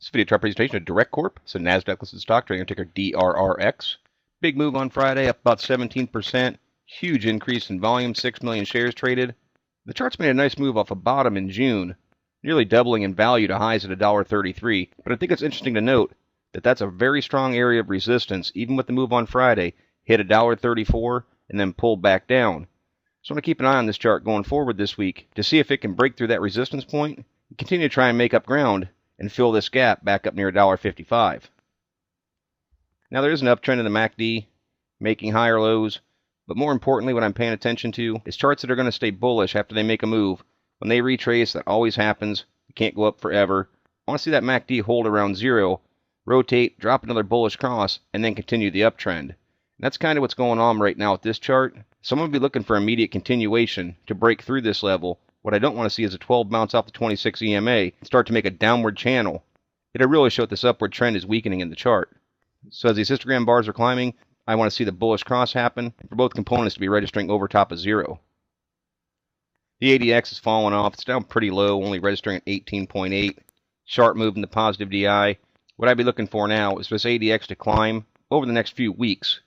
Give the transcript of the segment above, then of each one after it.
This video chart presentation of DRRX Corp. It's a NASDAQ listed stock trading ticker DRRX. Big move on Friday, up about 17%. Huge increase in volume, 6 million shares traded. The chart's made a nice move off a bottom in June, nearly doubling in value to highs at $1.33. But I think it's interesting to note that that's a very strong area of resistance, even with the move on Friday, hit $1.34 and then pulled back down. So I'm going to keep an eye on this chart going forward this week to see if it can break through that resistance point and continue to try and make up ground and fill this gap back up near $1.55. Now there is an uptrend in the MACD, making higher lows, but more importantly what I'm paying attention to is charts that are going to stay bullish after they make a move. When they retrace, that always happens. You can't go up forever. I want to see that MACD hold around 0, rotate, drop another bullish cross, and then continue the uptrend. And that's kind of what's going on right now with this chart. So I'm going to be looking for immediate continuation to break through this level. What I don't want to see is a 12 bounce off the 26 EMA and start to make a downward channel. It'll really show that this upward trend is weakening in the chart. So as these histogram bars are climbing, I want to see the bullish cross happen, and for both components to be registering over top of 0. The ADX is falling off. It's down pretty low, only registering at 18.8. Sharp move in the positive DI. What I'd be looking for now is for this ADX to climb over the next few weeks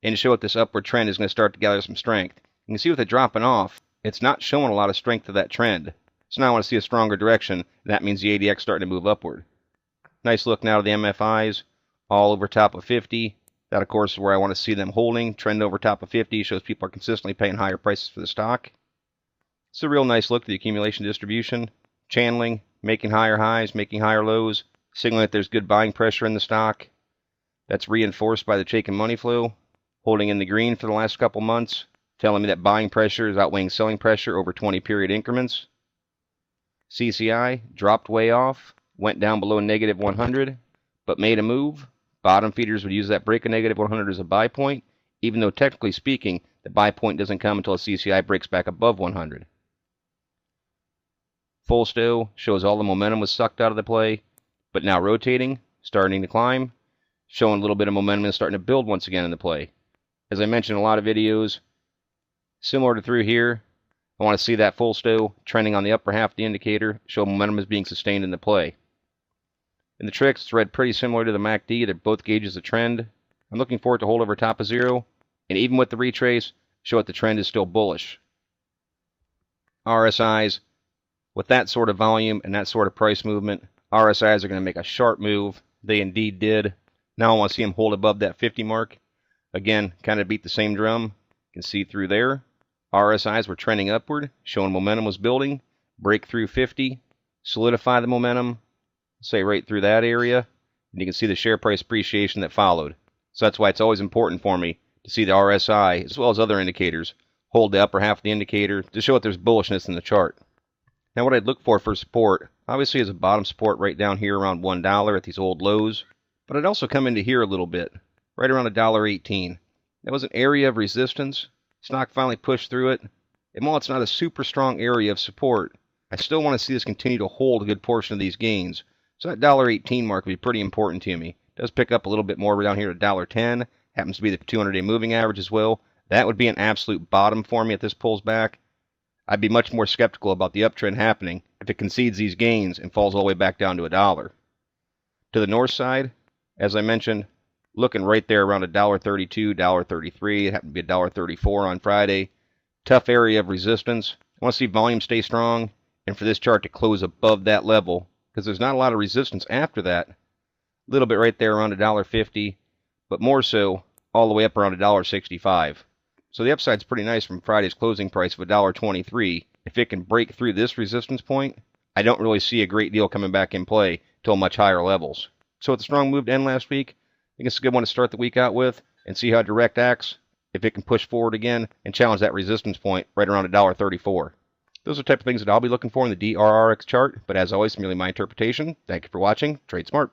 and to show that this upward trend is going to start to gather some strength. You can see with it dropping off, it's not showing a lot of strength to that trend. So now I want to see a stronger direction, and that means the ADX starting to move upward. Nice look now to the MFIs, all over top of 50. That, of course, is where I want to see them holding. Trend over top of 50 shows people are consistently paying higher prices for the stock. It's a real nice look to the accumulation distribution. Channeling, making higher highs, making higher lows, signaling that there's good buying pressure in the stock. That's reinforced by the Chaikin money flow, holding in the green for the last couple months, telling me that buying pressure is outweighing selling pressure over 20-period increments. CCI dropped way off, went down below negative 100, but made a move. Bottom feeders would use that break of negative 100 as a buy point, even though technically speaking, the buy point doesn't come until a CCI breaks back above 100. Full stow shows all the momentum was sucked out of the play, but now rotating, starting to climb, showing a little bit of momentum and starting to build once again in the play. As I mentioned in a lot of videos, similar to through here, I want to see that full stow trending on the upper half of the indicator, show momentum is being sustained in the play. In the tricks, it's read pretty similar to the MACD. They're both gauges of trend. I'm looking for it to hold over top of 0, and even with the retrace, show that the trend is still bullish. RSIs, with that sort of volume and that sort of price movement, RSIs are going to make a sharp move. They indeed did. Now I want to see them hold above that 50 mark. Again, kind of beat the same drum. You can see through there. RSIs were trending upward, showing momentum was building. Break through 50, solidify the momentum, say right through that area, and you can see the share price appreciation that followed. So that's why it's always important for me to see the RSI, as well as other indicators, hold the upper half of the indicator to show that there's bullishness in the chart. Now what I'd look for support, obviously is a bottom support right down here around $1 at these old lows, but I'd also come into here a little bit, right around $1.18. That was an area of resistance. Stock finally pushed through it, and while it's not a super strong area of support, I still want to see this continue to hold a good portion of these gains. So that $1.18 mark would be pretty important to me. It does pick up a little bit more down here at $1.10. Happens to be the 200-day moving average as well. That would be an absolute bottom for me if this pulls back. I'd be much more skeptical about the uptrend happening if it concedes these gains and falls all the way back down to $1. To the north side, as I mentioned, looking right there around $1.32, $1.33. It happened to be $1.34 on Friday. Tough area of resistance. I want to see volume stay strong and for this chart to close above that level because there's not a lot of resistance after that. A little bit right there around $1.50, but more so all the way up around $1.65. So the upside's pretty nice from Friday's closing price of $1.23. If it can break through this resistance point, I don't really see a great deal coming back in play till much higher levels. So with a strong move to end last week, I think it's a good one to start the week out with and see how DRRX acts, if it can push forward again and challenge that resistance point right around $1.34. Those are the type of things that I'll be looking for in the DRRX chart, but as always, merely my interpretation. Thank you for watching. Trade smart.